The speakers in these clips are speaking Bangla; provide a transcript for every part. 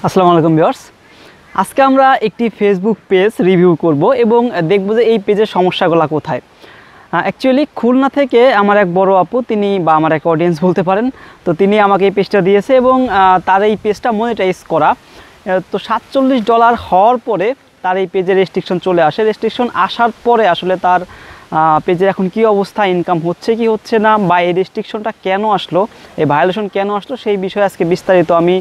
আসসালামু আলাইকুম ভিউয়ার্স, আজকে আমরা একটি ফেসবুক পেজ রিভিউ করব এবং দেখব যে এই পেজের সমস্যাগুলো কোথায়। অ্যাকচুয়ালি খুলনা থেকে আমার এক বড় আপু, তিনি বা আমার এক অডিয়েন্স বলতে পারেন, তো তিনি আমাকে এই পেজটা দিয়েছে এবং তার এই পেজটা মনিটাইজ করা। তো $47 হওয়ার পরে তার এই পেজে রেস্ট্রিকশন চলে আসে। রেস্ট্রিকশন আসার পরে আসলে তার পেজের এখন কি অবস্থা, ইনকাম হচ্ছে কি হচ্ছে না, বা এই রেস্ট্রিকশনটা কেন আসলো, এই ভায়োলেশন কেন আসলো, সেই বিষয়ে আজকে বিস্তারিত আমি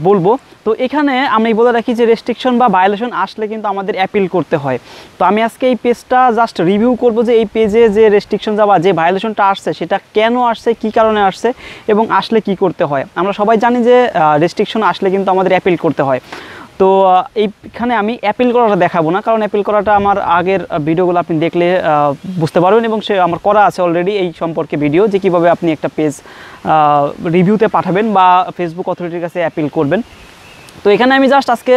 বলবো। তো এখানে আমি বলে রাখি যে রেস্ট্রিকশন বা ভায়োলেশন আসলে কিন্তু আমাদের অ্যাপিল করতে হয়। তো আমি আজকে এই পেজটা জাস্ট রিভিউ করব যে এই পেজে যে রেস্ট্রিকশন বা যে ভায়োলেশনটা আসছে সেটা কেন আসছে, কি কারণে আসছে এবং আসলে কি করতে হয়। আমরা সবাই জানি যে রেস্ট্রিকশন আসলে কিন্তু আমাদের অ্যাপিল করতে হয়। তো এইখানে আমি অ্যাপিল করাটা দেখাবো না, কারণ অ্যাপিল করাটা আমার আগের ভিডিওগুলো আপনি দেখলে বুঝতে পারবেন এবং সে আমার করা আছে অলরেডি এই সম্পর্কে ভিডিও, যে কীভাবে আপনি একটা পেজ রিভিউতে পাঠাবেন বা ফেসবুক অথরিটির কাছে অ্যাপিল করবেন। তো এখানে আমি জাস্ট আজকে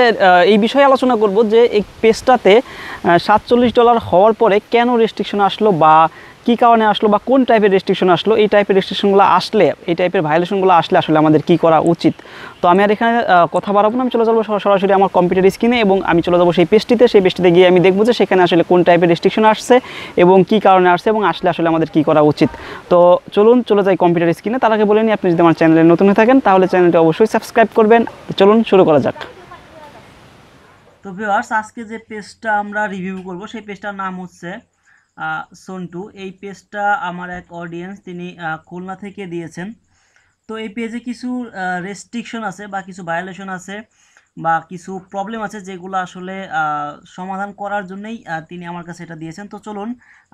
এই বিষয়ে আলোচনা করব যে এই পেজটাতে $47 হওয়ার পরে কেন রেস্ট্রিকশন আসলো, বা কী কারণে আসলো, বা কোন টাইপের রেস্ট্রিকশন আসলো, এই টাইপের রেস্ট্রিকশনগুলো আসলে, এই টাইপের ভায়োলেশনগুলো আসলে আসলে আমাদের কী করা উচিত। তো আমি আর এখানে কথা বাড়াবো না, আমি চলে যাবো সরাসরি আমার কম্পিউটার স্ক্রিনে এবং আমি চলে যাবো সেই পেজটিতে গিয়ে আমি দেখবো যে সেখানে আসলে কোন টাইপের রেস্ট্রিকশন আসছে এবং কী কারণে আসছে এবং আসলে আসলে আমাদের কী করা উচিত। তো চলুন চলে যাই কম্পিউটার স্ক্রিনে। তার আগে বলে নিই, আপনি যদি আমার চ্যানেলে নতুন হয়ে থাকেন তাহলে চ্যানেলটি অবশ্যই সাবস্ক্রাইব করবেন। চলুন শুরু করা যাক। তো ভিউয়ার্স, আজকে যে পেজটা আমরা রিভিউ করব সেই পেজটার নাম হচ্ছে সন্টু। এই পেজটা আমার এক অডিয়েন্স, তিনি খুলনা থেকে দিয়েছেন। তো এই পেজে কিছু রেস্ট্রিকশন আছে বা কিছু ভায়োলেশন আছে বা কিছু প্রবলেম আছে, যেগুলো আসলে সমাধান করার জন্যই তিনি আমার কাছে এটা দিয়েছেন। তো চলুন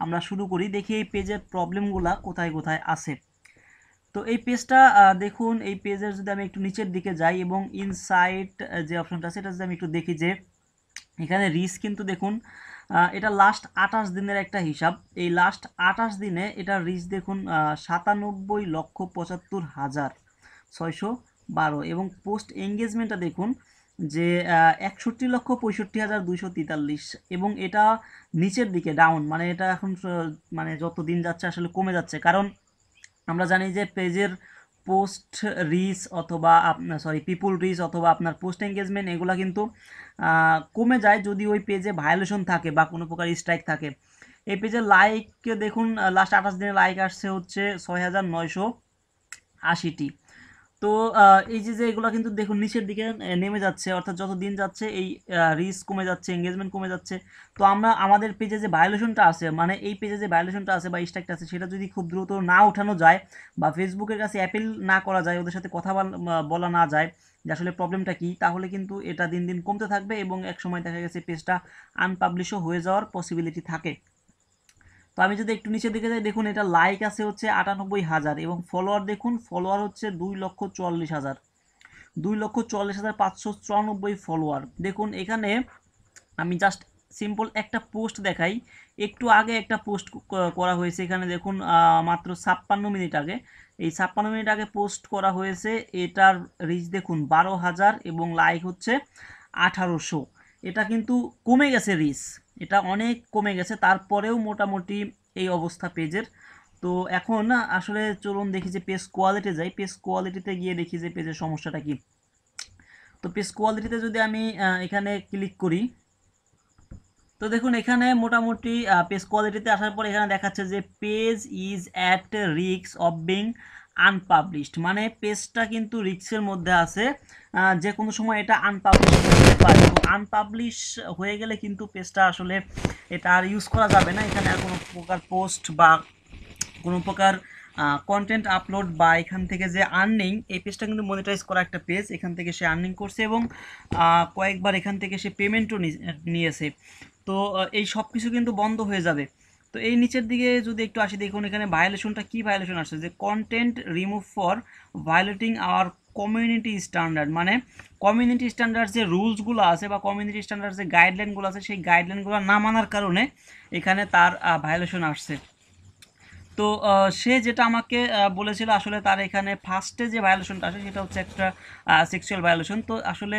আমরা শুরু করি, দেখি এই পেজের প্রবলেমগুলো কোথায় কোথায় আছে। তো এই পেজটা দেখুন, এই পেজের যদি আমি একটু নিচের দিকে যাই এবং ইনসাইট যে অপশনটা আছে এটা যদি আমি একটু দেখি, যে এখানে রিস্ক কিন্তু দেখুন, এটা লাস্ট 28 দিনের একটা হিসাব। এই লাস্ট 28 দিনে এটা রিস্ক দেখুন 97,75,612 এবং পোস্ট এঙ্গেজমেন্টটা দেখুন যে 61,65,243 এবং এটা নিচের দিকে ডাউন, মানে এটা এখন মানে যত দিন যাচ্ছে আসলে কমে যাচ্ছে। কারণ আমরা জানি যে পেজের পোস্ট রিচ অথবা আপনার পিপুল রিচ অথবা আপনার পোস্ট এঙ্গেজমেন্ট এগুলো কিন্তু কমে যায় যদি ওই পেজে ভায়োলেশন থাকে বা কোনো প্রকার স্ট্রাইক থাকে। এই পেজের লাইক দেখুন, লাস্ট 28 দিনে লাইক আসছে হচ্ছে 6,980টি। তো এই যে এগুলো কিন্তু দেখুন নিচের দিকে নেমে যাচ্ছে, অর্থাৎ যত দিন যাচ্ছে এই রিচ কমে যাচ্ছে, এঙ্গেজমেন্ট কমে যাচ্ছে। তো আমরা আমাদের পেজে যে ভায়োলেশনটা আছে, মানে এই পেজে যে ভায়োলেশনটা আছে বা স্ট্রাইকটা আছে, সেটা যদি খুব দ্রুত না উঠানো যায় বা ফেসবুকের কাছে অ্যাপিল না করা যায়, ওদের সাথে কথা বলা না যায় যে আসলে প্রবলেমটা কী, তাহলে কিন্তু এটা দিন দিন কমতে থাকবে এবং এক সময় দেখা গেছে পেজটা আনপাবলিশও হয়ে যাওয়ার পসিবিলিটি থাকে। তো আমি যদি একটু নিচের দিকে যাই, দেখুন এটা লাইক আছে হচ্ছে 98,000 এবং ফলোয়ার দেখুন, ফলোয়ার হচ্ছে 2,44,000, 2,44,594 ফলোয়ার। দেখুন এখানে আমি জাস্ট সিম্পল একটা পোস্ট দেখাই। একটু আগে একটা পোস্ট করা হয়েছে, এখানে দেখুন মাত্র 56 মিনিট আগে, এই 56 মিনিট আগে পোস্ট করা হয়েছে। এটার রিচ দেখুন 12,000 এবং লাইক হচ্ছে 1,800। এটা কিন্তু কমে গেছে রিচ, এটা অনেক কমে গেছে, তারপরেও মোটামুটি এই অবস্থা পেজের। তো এখন আসলে চলুন দেখি যে পেজ কোয়ালিটি যাই, পেজ কোয়ালিটিতে গিয়ে দেখি যে পেজের সমস্যাটা কি। তো পেজ কোয়ালিটিতে যদি আমি এখানে ক্লিক করি, তো দেখুন এখানে মোটামুটি পেজ কোয়ালিটিতে আসার পর এখানে দেখাচ্ছে যে page is at risk of being unpublished, মানে পেজটা কিন্তু রিস্কের মধ্যে আছে, যে কোনো সময় এটা আনপাবলিশ হতে পারে। তো আনপাবলিশ হয়ে গেলে কিন্তু পেজটা আসলে এটা আর ইউজ করা যাবে না, এখানে আর কোনো প্রকার পোস্ট বা কোনো প্রকার কন্টেন্ট আপলোড বা এখান থেকে যে আর্নিং, এই পেজটা কিন্তু মনিটাইজ করা একটা পেজ, এখান থেকে সে আর্নিং করছে এবং কয়েকবার এখান থেকে সে পেমেন্টও নিয়েছে। তো এই সব কিছু কিন্তু বন্ধ হয়ে যাবে। তো এই নিচের দিকে যদি একটু আসি, দেখুন এখানে ভায়োলেশনটা কি ভায়োলেশন আসছে, যে content remove for violating our community standard, মানে কমিউনিটি স্ট্যান্ডার্ড যে রুলসগুলো আছে বা কমিউনিটি স্ট্যান্ডার্ড যে গাইডলাইনগুলো আছে, সেই গাইডলাইনগুলো না মানার কারণে এখানে তার ভায়োলেশন আসছে। তো সে যেটা আমাকে বলেছিল, আসলে তার এখানে ফার্স্টে যে ভায়োলেশনটা আসে সেটা হচ্ছে একটা সেক্সুয়াল ভায়োলেশন। তো আসলে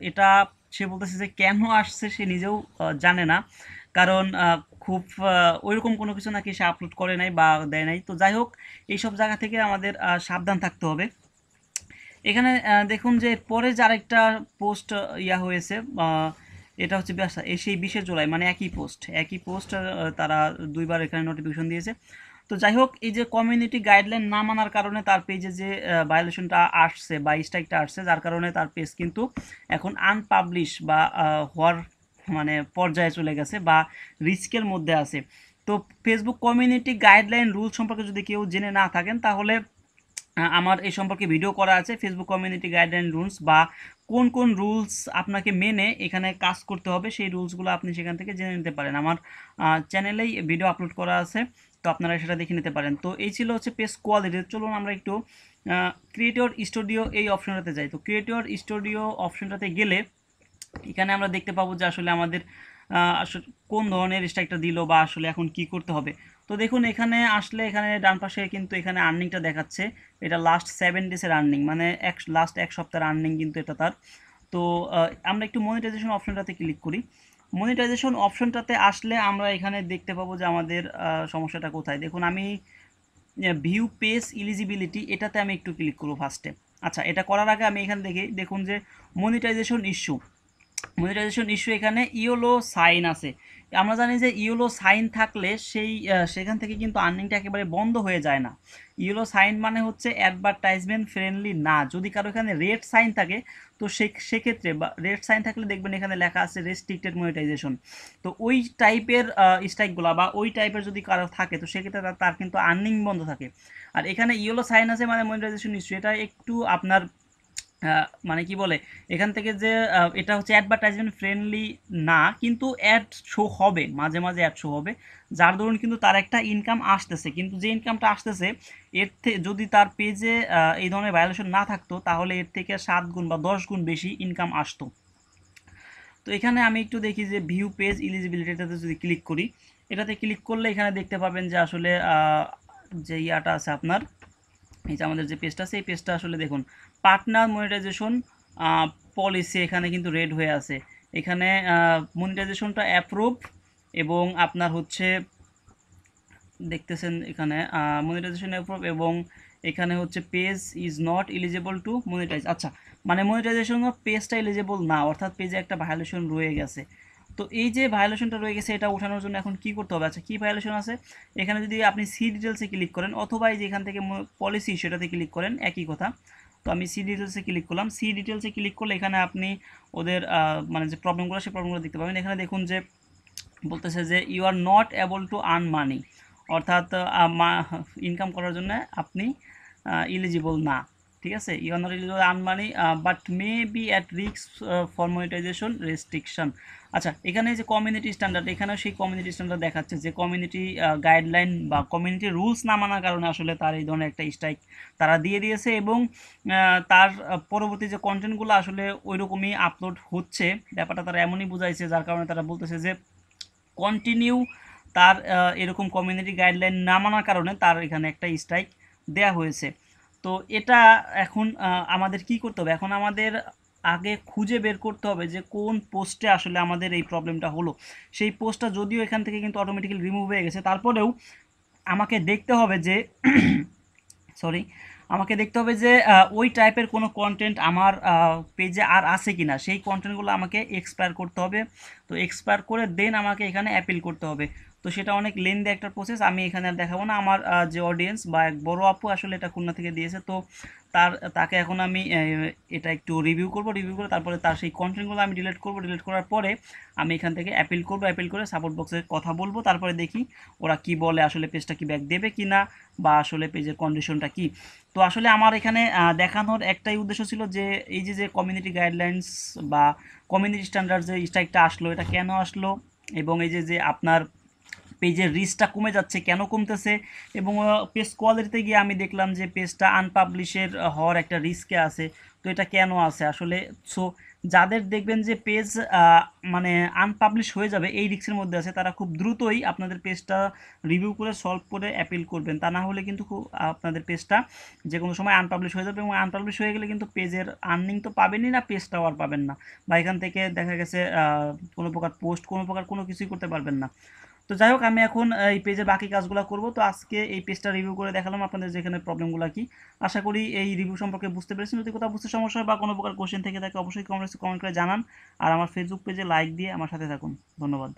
এটা সে বলতেছে যে কেন আসছে সে নিজেও জানে না, কারণ খুব ওইরকম কোনো কিছু নাকি সে আপলোড করে নাই বা দেয় নাই। তো যাই হোক, এইসব জায়গা থেকে আমাদের সাবধান থাকতে হবে। এখানে দেখুন যে পরে যে আরেকটা পোস্ট ইয়া হয়েছে, এটা হচ্ছে সেই 20 জুলাই, মানে একই পোস্ট তারা দুইবার এখানে নোটিফিকেশন দিয়েছে। তো যাই হোক, এই যে কমিউনিটি গাইডলাইন না মানার কারণে তার পেজে যে ভায়োলেশনটা আসছে বা স্ট্রাইকটা আসছে, যার কারণে তার পেজ কিন্তু এখন আনপাবলিশ বা হওয়ার মানে পর্যায়ে চলে গেছে বা রিস্কের মধ্যে আছে। তো ফেসবুক কমিউনিটি গাইডলাইন রুল সম্পর্কে যদি কেউ জেনে না থাকেন, তাহলে আমার এই সম্পর্কে ভিডিও করা আছে, ফেসবুক কমিউনিটি গাইডলাইন রুলস বা কোন কোন রুলস আপনাকে মেনে এখানে কাজ করতে হবে, সেই রুলসগুলো আপনি সেখান থেকে জেনে নিতে পারেন। আমার চ্যানেলেই ভিডিও আপলোড করা আছে, তো আপনারা সেটা দেখে নিতে পারেন। তো এই ছিল হচ্ছে পেজ কোয়ালিটি। চলুন আমরা একটু ক্রিয়েটর স্টুডিও এই অপশনটাতে যাই। তো ক্রিয়েটর স্টুডিও অপশনটাতে গেলে এখানে আমরা দেখতে পাবো যে আসলে আমাদের আসলে কোন ধরনের স্ট্রাইকটা দিল বা আসলে এখন কি করতে হবে। তো দেখুন এখানে আসলে এখানে ডান পাশে কিন্তু এখানে আর্নিংটা দেখাচ্ছে, এটা লাস্ট 7 ডেজের আর্নিং, মানে লাস্ট এক সপ্তাহের আর্নিং কিন্তু এটা তার। তো আমরা একটু মনিটাইজেশন অপশনটাতে ক্লিক করি। মনিটাইজেশন অপশনটাতে আসলে আমরা এখানে দেখতে পাবো যে আমাদের সমস্যাটা কোথায়। দেখুন আমি ভিউ পেজ ইলিজিবিলিটি, এটাতে আমি একটু ক্লিক করবো ফার্স্টে। আচ্ছা, এটা করার আগে আমি এখানে দেখুন যে মনিটাইজেশন ইস্যু এখানে ইয়েলো সাইন আছে। আমরা জানি যে ইয়েলো সাইন থাকলে সেখান থেকে কিন্তু আর্নিংটা একেবারে বন্ধ হয়ে যায় না। ইয়েলো সাইন মানে হচ্ছে অ্যাডভার্টাইজমেন্ট ফ্রেন্ডলি না। যদি কারো এখানে রেড সাইন থাকে, তো সেক্ষেত্রে বা রেড সাইন থাকলে দেখবেন এখানে লেখা আছে রেস্ট্রিক্টেড মনিটাইজেশন। তো ওই টাইপের স্ট্রাইকগুলো বা ওই টাইপের যদি কারো থাকে, তো সেক্ষেত্রে তার কিন্তু আর্নিং বন্ধ থাকে। আর এখানে ইয়েলো সাইন আছে মানে মনিটাইজেশন ইস্যু, এটা একটু আপনার মানে কি বলে, এখান থেকে যে এটা হচ্ছে অ্যাডভার্টাইজমেন্ট ফ্রেন্ডলি না, কিন্তু অ্যাড শো হবে, মাঝে মাঝে অ্যাড শো হবে, যার দরুন কিন্তু তার একটা ইনকাম আসতেছে। কিন্তু যে ইনকামটা আসতেছে এর থেকে যদি তার পেজে এই ধরনের ভায়োলেশন না থাকতো, তাহলে এর থেকে 7 গুণ বা 10 গুণ বেশি ইনকাম আসতো। তো এখানে আমি একটু দেখি যে ভিউ পেজ ইলিজিবিলিটিটাতে যদি ক্লিক করি, এটাতে ক্লিক করলে এখানে দেখতে পাবেন যে আসলে যে ইয়াটা আছে আপনার, এই যে আমাদের যে পেজটা আছে, এই পেজটা আসলে দেখুন পার্টনার মনিটাইজেশন পলিসি এখানে কিন্তু রেড হয়ে আছে। এখানে মনিটাইজেশনটা অ্যাপ্রুভ এবং আপনার হচ্ছে দেখতেছেন এখানে মনিটাইজেশন অ্যাপ্রুভ এবং এখানে হচ্ছে page is not eligible to monetize. আচ্ছা, মানে মনিটাইজেশন পেজটা এলিজিবল না, অর্থাৎ পেজে একটা ভায়োলেশন রয়ে গেছে। তো এই যে ভায়োলেশনটা রয়ে গেছে, এটা ওঠানোর জন্য এখন কি করতে হবে? আচ্ছা, কি ভায়োলেশন আছে এখানে? যদি আপনি সি ডিটেলসে ক্লিক করেন অথবা এই যে এখান থেকে পলিসি সেটাতে ক্লিক করেন, একই কথা। তো আমি সি ডিটেলসে ক্লিক করলাম। সি ডিটেলসে ক্লিক করলে এখানে আপনি ওদের মানে যে প্রবলেমগুলো, সেই প্রবলেমগুলো দেখতে পাবেন। এখানে দেখুন যে বলতেছে যে you are not able to earn money, অর্থাৎ ইনকাম করার জন্য আপনি ইলিজিবল না। ঠিক আছে, you are not eligible earn money but may be at risk for monetization restriction. আচ্ছা, এখানে যে কমিউনিটি স্ট্যান্ডার্ড, এখানেও সেই কমিউনিটি স্ট্যান্ডার্ড দেখাচ্ছে যে কমিউনিটি গাইডলাইন বা কমিউনিটি রুলস না মানার কারণে আসলে তার এই ধরনের একটা স্ট্রাইক তারা দিয়ে দিয়েছে এবং তার পরবর্তী যে কন্টেন্টগুলো আসলে ওই রকমই আপলোড হচ্ছে, ব্যাপারটা তারা এমনই বুঝাইছে, যার কারণে তারা বলতেছে যে কন্টিনিউ তার এরকম কমিউনিটি গাইডলাইন না মানার কারণে তার এখানে একটা স্ট্রাইক দেয়া হয়েছে। তো এটা এখন আমাদের কি করতে হবে? এখন আমাদের আগে খুঁজে বের করতে হবে যে কোন পোস্টে আসলে আমাদের এই প্রবলেমটা হলো। সেই পোস্টটা যদিও এখান থেকে কিন্তু অটোমেটিক্যালি রিমুভ হয়ে গেছে, তারপরেও আমাকে দেখতে হবে যে সরি, আমাকে দেখতে হবে যে ওই টাইপের কোনো কন্টেন্ট আমার পেজে আর আছে কি না, সেই কন্টেন্টগুলো আমাকে এক্সপায়ার করতে হবে। তো এক্সপায়ার করে দেন আমাকে এখানে অ্যাপিল করতে হবে। তো সেটা অনেক লেন্দি একটা প্রসেস, আমি এখানে আর দেখাবো না। আমার যে অডিয়েন্স বা এক বড় আপু আসলে এটা খুলনা থেকে দিয়েছে, তো তাকে এখন আমি এটা একটু রিভিউ করে তারপরে তার সেই কন্টেন্টগুলো আমি ডিলিট করার পরে আমি এখান থেকে অ্যাপিল করে সাপোর্ট বক্সে কথা বলবো, তারপরে দেখি ওরা কি বলে, আসলে পেজটা কি ব্যাক দেবে কি না বা আসলে পেজের কন্ডিশনটা কি। তো আসলে আমার এখানে দেখানোর একটাই উদ্দেশ্য ছিল যে এই যে কমিউনিটি গাইডলাইন্স বা কমিউনিটি স্ট্যান্ডার্ড যে স্ট্রাইকটা আসলো, এটা কেন আসলো এবং এই যে আপনার পেজের রিচটা কমে যাচ্ছে, কেন কমতেছে, এবং পেজ কোয়ালিটিতে গিয়ে আমি দেখলাম যে পেজটা আনপাবলিশের হওয়ার একটা রিস্কে আছে। তো এটা কেন আছে আসলে? সো যাদের দেখবেন যে পেজ মানে আনপাবলিশ হয়ে যাবে এই রিস্কের মধ্যে আছে, তারা খুব দ্রুতই আপনাদের পেজটা রিভিউ করে সলভ করে অ্যাপিল করবেন। তা না হলে কিন্তু আপনাদের পেজটা যে কোনো সময় আনপাবলিশ হয়ে যাবে এবং আনপাবলিশ হয়ে গেলে কিন্তু পেজের আর্নিং তো পাবেনই না, পেজটাও আর পাবেন না, বা এখান থেকে দেখা গেছে কোনো প্রকার পোস্ট কোনো কিছুই করতে পারবেন না। তো যাই হোক, আমি এখন এই পেজের বাকি কাজগুলো করব। তো আজকে এই পেজটা রিভিউ করে দেখালাম আপনাদের যেখানে প্রবলেমগুলো কি। আশা করি এই রিভিউ সম্পর্কে বুঝতে পেরেছেন। যদি কোথাও বুঝতে সমস্যা হয় বা কোনো প্রকার কোশ্চেন থেকে থাকে অবশ্যই কমেন্ট করে জানান। আর আমার ফেসবুক পেজে লাইক দিয়ে আমার সাথে থাকুন। ধন্যবাদ।